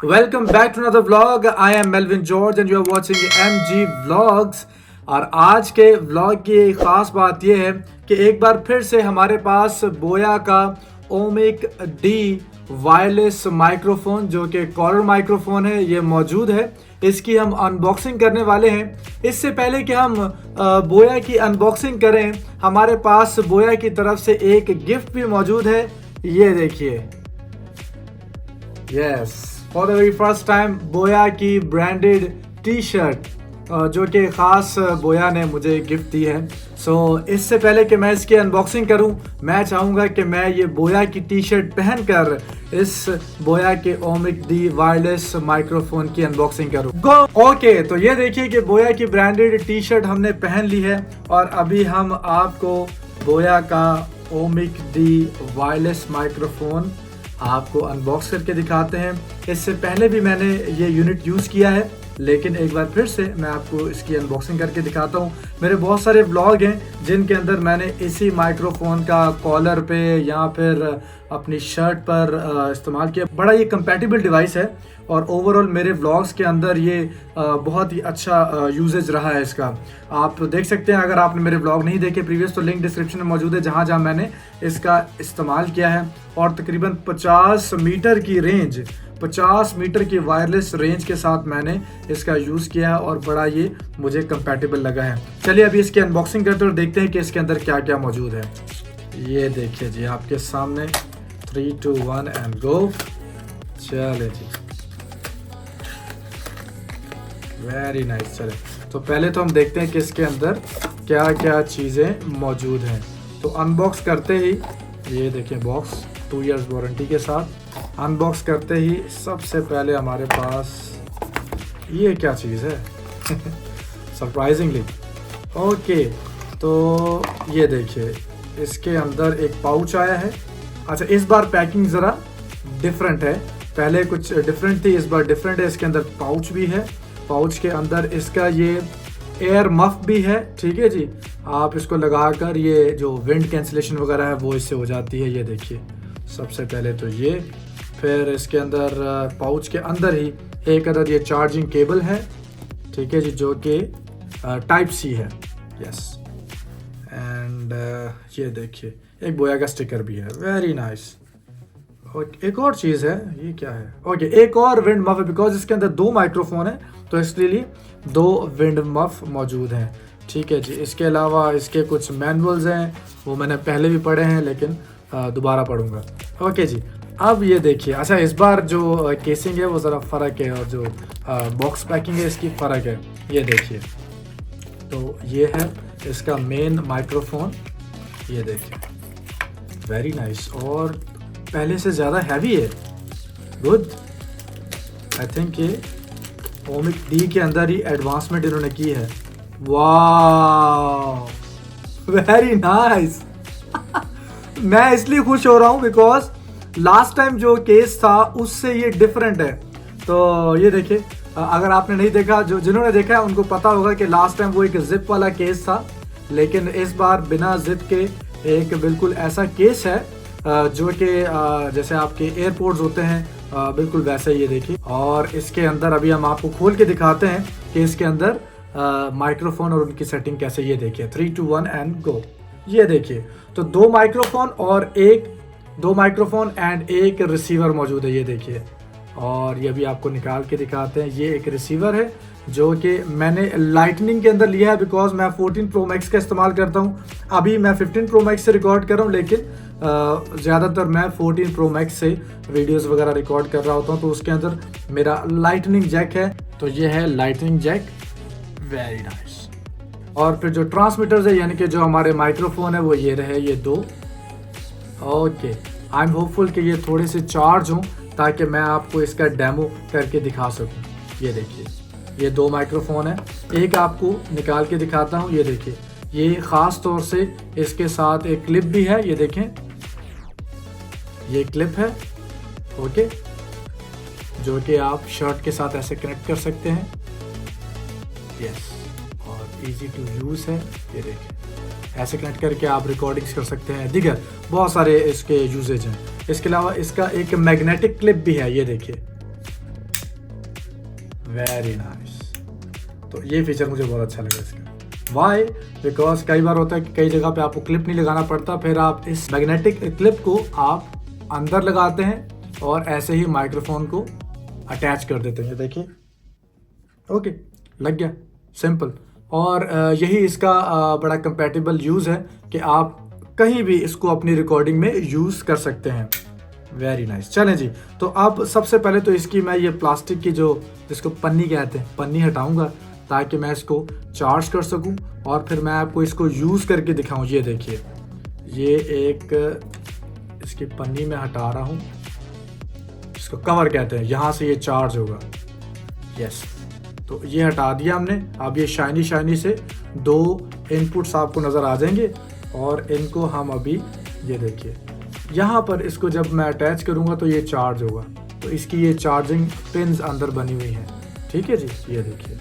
Welcome back to another vlog. I am Melvin George and you are watching MG Vlogs. और आज के vlog की एक ख़ास बात यह है कि एक बार फिर से हमारे पास बोया का ओमिक डी वायरलेस माइक्रोफोन जो कि कॉलर माइक्रोफोन है ये मौजूद है। इसकी हम अनबॉक्सिंग करने वाले हैं। इससे पहले कि हम बोया की अनबॉक्सिंग करें, हमारे पास बोया की तरफ से एक गिफ्ट भी मौजूद है। ये देखिए, yes, for the very first time बोया की ब्रांडेड टी शर्ट जो कि ख़ास बोया ने मुझे गिफ्ट दी है। इससे पहले कि मैं इसकी अनबॉक्सिंग करूं, मैं चाहूँगा कि मैं ये बोया की टी शर्ट पहनकर इस बोया के ओमिक डी वायरलेस माइक्रोफोन की अनबॉक्सिंग करूं। गो ओके, तो ये देखिए कि बोया की ब्रांडेड टी शर्ट हमने पहन ली है और अभी हम आपको बोया का ओमिक डी वायरलेस माइक्रोफोन आपको अनबॉक्स करके दिखाते हैं। इससे पहले भी मैंने ये यूनिट यूज़ किया है, लेकिन एक बार फिर से मैं आपको इसकी अनबॉक्सिंग करके दिखाता हूँ। मेरे बहुत सारे व्लॉग हैं जिनके अंदर मैंने इसी माइक्रोफोन का कॉलर पे या फिर अपनी शर्ट पर इस्तेमाल किया। बड़ा ये कंपैटिबल डिवाइस है और ओवरऑल मेरे व्लॉग्स के अंदर ये बहुत ही अच्छा यूजेज रहा है इसका। आप देख सकते हैं, अगर आपने मेरे व्लॉग नहीं देखे प्रीवियस तो लिंक डिस्क्रिप्शन में मौजूद है जहाँ जहाँ मैंने इसका इस्तेमाल किया है। और तकरीबन 50 मीटर की रेंज, 50 मीटर की वायरलेस रेंज के साथ मैंने इसका यूज़ किया है और बड़ा ये मुझे कंपैटिबल लगा है। चलिए अभी इसकी अनबॉक्सिंग करते हैं और देखते हैं कि इसके अंदर क्या क्या मौजूद है। ये देखिए जी, आपके सामने 3, 2, 1 एंड गो। चले जी, वेरी नाइस। चले तो पहले तो हम देखते हैं कि इसके अंदर क्या क्या चीज़ें मौजूद हैं। तो अनबॉक्स करते ही ये देखें, बॉक्स 2 इयर्स वारंटी के साथ। अनबॉक्स करते ही सबसे पहले हमारे पास ये क्या चीज़ है सरप्राइजिंगली। ओके, तो ये देखिए, इसके अंदर एक पाउच आया है। अच्छा, इस बार पैकिंग ज़रा डिफरेंट है, पहले कुछ डिफरेंट थी, इस बार डिफरेंट है। इसके अंदर पाउच भी है, पाउच के अंदर इसका ये एयर मफ भी है। ठीक है जी, आप इसको लगाकर ये जो विंड कैंसिलेशन वगैरह है वो इससे हो जाती है। ये देखिए, सबसे पहले तो ये, फिर इसके अंदर पाउच के अंदर ही एक अदर ये चार्जिंग केबल है। ठीक है जी, जो कि टाइप सी है। यस, एंड ये देखिए एक बोया का स्टिकर भी है, वेरी नाइस। एक और चीज़ है, ये क्या है? ओके, एक और विंड मफ है, बिकॉज इसके अंदर 2 माइक्रोफोन है तो इसलिए 2 विंड मफ मौजूद हैं। ठीक है जी, इसके अलावा इसके कुछ मैनुअल्स हैं, वो मैंने पहले भी पढ़े हैं लेकिन दोबारा पढ़ूंगा। ओके जी, अब ये देखिए। अच्छा, इस बार जो केसिंग है वो ज़रा फ़र्क है और जो बॉक्स पैकिंग है इसकी फ़र्क है। ये देखिए, तो ये है इसका मेन माइक्रोफोन। ये देखिए, वेरी नाइस और पहले से ज़्यादा हैवी है। गुड, आई थिंक ये ओमिक डी के अंदर ही एडवांसमेंट इन्होंने की है। वाह, वेरी नाइस मैं इसलिए खुश हो रहा हूँ बिकॉज लास्ट टाइम जो केस था उससे ये डिफरेंट है। तो ये देखिए, अगर आपने नहीं देखा, जो जिन्होंने देखा है उनको पता होगा कि लास्ट टाइम वो एक जिप वाला केस था, लेकिन इस बार बिना जिप के एक बिल्कुल ऐसा केस है जो कि जैसे आपके एयरपोर्ट्स होते हैं बिल्कुल वैसे। ये देखिए, और इसके अंदर अभी हम आपको खोल के दिखाते हैं कि इसके अंदर माइक्रोफोन और उनकी सेटिंग कैसे। ये देखिए, 3, 2, 1 एंड गो। ये देखिए, तो 2 माइक्रोफोन और 2 माइक्रोफोन एंड एक रिसीवर मौजूद है। ये देखिए, और ये भी आपको निकाल के दिखाते हैं। ये एक रिसीवर है जो कि मैंने लाइटनिंग के अंदर लिया है बिकॉज मैं 14 प्रो मैक्स का इस्तेमाल करता हूँ। अभी मैं 15 प्रो मैक्स से रिकॉर्ड कर रहा हूँ, लेकिन ज़्यादातर मैं 14 प्रो मैक्स से वीडियोस वगैरह रिकॉर्ड कर रहा होता हूँ, तो उसके अंदर मेरा लाइटनिंग जैक है। तो ये है लाइटनिंग जैक, वेरी नाइस। और फिर जो ट्रांसमीटर्स है यानी कि जो हमारे माइक्रोफोन है वो ये रहे, ये 2। ओके, आई एम होपफुल कि ये थोड़े से चार्ज हों ताकि मैं आपको इसका डेमो करके दिखा सकूं। ये देखिए, ये 2 माइक्रोफोन है। एक आपको निकाल के दिखाता हूँ। ये देखिए, ये ख़ास तौर से इसके साथ एक क्लिप भी है। ये देखें, ये क्लिप है, ओके, जो कि आप शर्ट के साथ ऐसे कनेक्ट कर सकते हैं। यस, और इजी टू यूज़ है। ये देखिए, ऐसे कनेक्ट करके आप रिकॉर्डिंग्स कर सकते हैं। दीगर बहुत सारे इसके यूजेज हैं। इसके अलावा इसका एक मैग्नेटिक क्लिप भी है। ये देखिए, वेरी नाइस। तो ये फीचर मुझे बहुत अच्छा लगा इसका। वाई? बिकॉज कई बार होता है कि कई जगह पे आपको क्लिप नहीं लगाना पड़ता, फिर आप इस मैग्नेटिक क्लिप को आप अंदर लगाते हैं और ऐसे ही माइक्रोफोन को अटैच कर देते हैं। देखिए, ओके, लग गया, सिंपल। और यही इसका बड़ा कंपैटिबल यूज़ है कि आप कहीं भी इसको अपनी रिकॉर्डिंग में यूज़ कर सकते हैं। Very nice. चलें जी, तो अब सबसे पहले तो इसकी मैं ये प्लास्टिक की जो जिसको पन्नी कहते हैं, पन्नी हटाऊंगा ताकि मैं इसको चार्ज कर सकूं और फिर मैं आपको इसको यूज़ करके दिखाऊं। ये देखिए, ये एक इसकी पन्नी मैं हटा रहा हूं, इसको कवर कहते हैं, यहाँ से ये चार्ज होगा। यस, तो ये हटा दिया हमने। अब ये शाइनी शाइनी से 2 इनपुट्स आपको नज़र आ जाएंगे और इनको हम अभी, ये देखिए, यहाँ पर इसको जब मैं अटैच करूँगा तो ये चार्ज होगा। तो इसकी ये चार्जिंग पिन्स अंदर बनी हुई हैं। ठीक है जी, ये देखिए।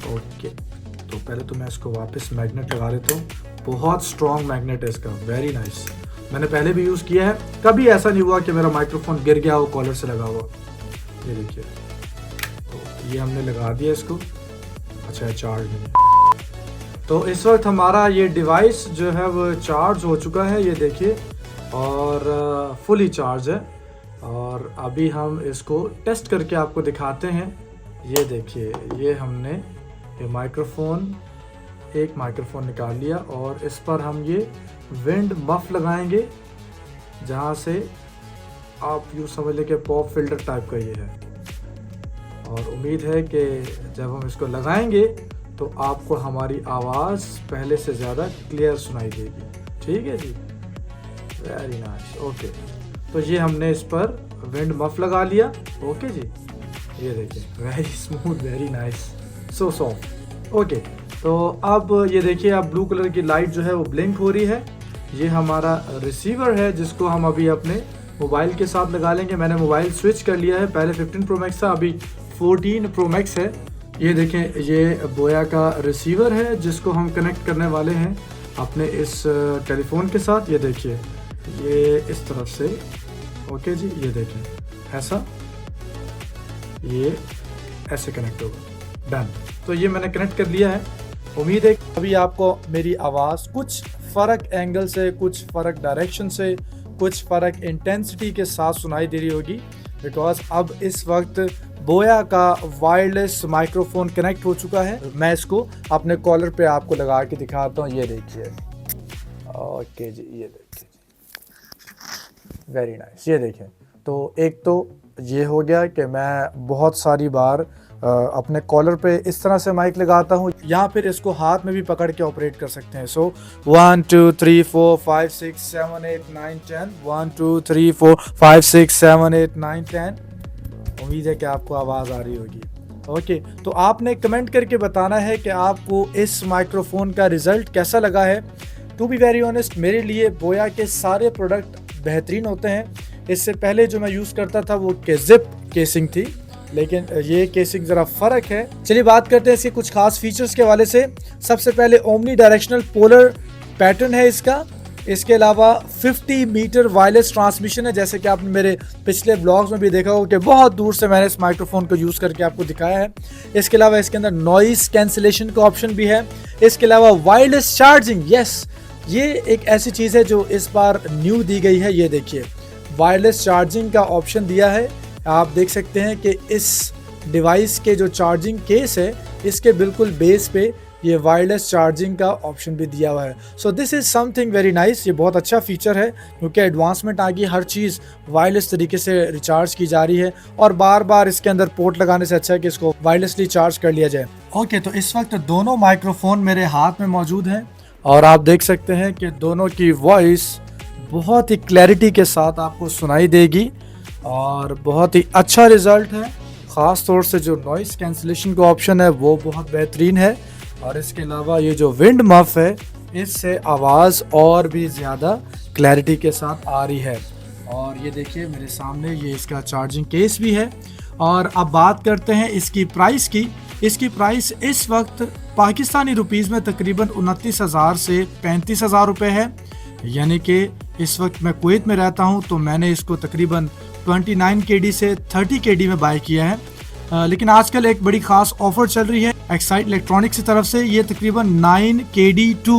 ओके, तो पहले तो मैं इसको वापस मैग्नेट लगा देता हूँ। बहुत स्ट्रॉन्ग मैग्नेट है इसका, वेरी नाइस। मैंने पहले भी यूज़ किया है, कभी ऐसा नहीं हुआ कि मेरा माइक्रोफोन गिर गया हो कॉलर से लगा हुआ। ये देखिए, तो ये हमने लगा दिया इसको। अच्छा, चार्ज नहीं। तो इस वक्त हमारा ये डिवाइस जो है वो चार्ज हो चुका है, ये देखिए, और फुली चार्ज है। और अभी हम इसको टेस्ट करके आपको दिखाते हैं। ये देखिए, ये हमने ये माइक्रोफोन, एक माइक्रोफोन निकाल लिया और इस पर हम ये विंड मफ लगाएंगे, जहाँ से आप यूँ समझ लें कि पॉप फिल्टर टाइप का ये है। और उम्मीद है कि जब हम इसको लगाएंगे तो आपको हमारी आवाज़ पहले से ज़्यादा क्लियर सुनाई देगी। ठीक है जी, वेरी नाइस। ओके, तो ये हमने इस पर विंड मफ लगा लिया। ओके जी, ये देखिए, very smooth, very nice, so soft. Okay, तो अब ये देखिए, अब ब्लू कलर की लाइट जो है वो ब्लिंक हो रही है। ये हमारा रिसीवर है जिसको हम अभी अपने मोबाइल के साथ लगा लेंगे। मैंने मोबाइल स्विच कर लिया है, पहले 15 प्रो मैक्स था, अभी 14 प्रो मैक्स है। ये देखें, ये बोया का रिसीवर है जिसको हम कनेक्ट करने वाले हैं अपने इस टेलीफोन के साथ। ये देखिए, ये इस तरफ से, ओके जी, ये देखें, ऐसा ये ऐसे कनेक्ट होगा। डन। तो ये मैंने कनेक्ट कर लिया है। उम्मीद है अभी आपको मेरी आवाज़ कुछ फ़र्क एंगल से, कुछ फ़र्क डायरेक्शन से, कुछ फ़र्क इंटेंसिटी के साथ सुनाई दे रही होगी। बिकॉज अब इस वक्त बोया का वायरलेस माइक्रोफोन कनेक्ट हो चुका है। मैं इसको अपने कॉलर पे आपको लगा के दिखाता हूँ। ये देखिए, ओके जी, ये देखिए, वेरी नाइस। ये देखिए, तो एक तो ये हो गया कि मैं बहुत सारी बार अपने कॉलर पे इस तरह से माइक लगाता हूँ, या फिर इसको हाथ में भी पकड़ के ऑपरेट कर सकते हैं। सो 1 2 3 4 5 6 7 8 9 10, 1 2 3 4 5 6 7 8 9 10। उम्मीद है कि आपको आवाज़ आ रही होगी। ओके, तो आपने कमेंट करके बताना है कि आपको इस माइक्रोफोन का रिज़ल्ट कैसा लगा है। टू बी वेरी ऑनेस्ट, मेरे लिए बोया के सारे प्रोडक्ट बेहतरीन होते हैं। इससे पहले जो मैं यूज़ करता था वो जिप केसिंग थी, लेकिन ये केसिंग ज़रा फ़र्क है। चलिए बात करते हैं इसके कुछ खास फीचर्स के हवाले से। सबसे पहले ओमनी डायरेक्शनल पोलर पैटर्न है इसका। इसके अलावा 50 मीटर वायरलेस ट्रांसमिशन है, जैसे कि आपने मेरे पिछले ब्लॉग्स में भी देखा होगा कि बहुत दूर से मैंने इस माइक्रोफोन को यूज़ करके आपको दिखाया है। इसके अलावा इसके अंदर नॉइस कैंसिलेशन का ऑप्शन भी है। इसके अलावा वायरलेस चार्जिंग, यस, ये एक ऐसी चीज़ है जो इस बार न्यू दी गई है। ये देखिए, वायरलेस चार्जिंग का ऑप्शन दिया है। आप देख सकते हैं कि इस डिवाइस के जो चार्जिंग केस है, इसके बिल्कुल बेस पे ये वायरलेस चार्जिंग का ऑप्शन भी दिया हुआ है। So this is something very nice. ये बहुत अच्छा फीचर है क्योंकि एडवांसमेंट आ गई, हर चीज़ वायरलेस तरीके से रिचार्ज की जा रही है और बार बार इसके अंदर पोर्ट लगाने से अच्छा है कि इसको वायरलेसली चार्ज कर लिया जाए। ओके, तो इस वक्त दोनों माइक्रोफोन मेरे हाथ में मौजूद हैं और आप देख सकते हैं कि दोनों की वॉइस बहुत ही क्लैरिटी के साथ आपको सुनाई देगी और बहुत ही अच्छा रिज़ल्ट है। ख़ास तौर से जो नॉइस कैंसिलेशन का ऑप्शन है वो बहुत बेहतरीन है और इसके अलावा ये जो विंड मफ है, इससे आवाज़ और भी ज़्यादा क्लैरिटी के साथ आ रही है। और ये देखिए मेरे सामने ये इसका चार्जिंग केस भी है। और अब बात करते हैं इसकी प्राइस की। इसकी प्राइस इस वक्त पाकिस्तानी रुपीज़ में तकरीबन 29,000 से 35,000 रुपये है। यानी कि इस वक्त मैं कुवैत में रहता हूं, तो मैंने इसको तकरीबन 29 kD से 30 kD में बाय किया है। लेकिन आजकल एक बड़ी खास ऑफर चल रही है एक्साइड इलेक्ट्रॉनिक्स की तरफ से। ये तकरीबन 9 KD टू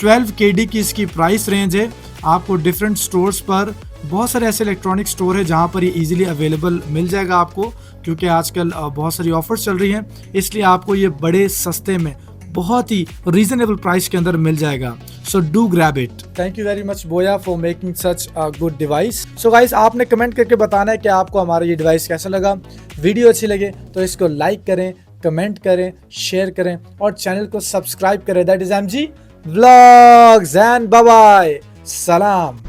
12 KD की इसकी प्राइस रेंज है। आपको डिफरेंट स्टोर्स पर, बहुत सारे ऐसे इलेक्ट्रॉनिक स्टोर है जहां पर ये इजीली अवेलेबल मिल जाएगा आपको, क्योंकि आजकल बहुत सारी ऑफर्स चल रही हैं, इसलिए आपको ये बड़े सस्ते में बहुत ही रीजनेबल प्राइस के अंदर मिल जाएगा। So do grab it. Thank you very much Boya for making such a good device. So guys, आपने कमेंट करके बताना है कि आपको हमारा ये डिवाइस कैसा लगा। वीडियो अच्छी लगे तो इसको लाइक करें, कमेंट करें, शेयर करें और चैनल को सब्सक्राइब करें। That is MG vlogs and bye bye, सलाम।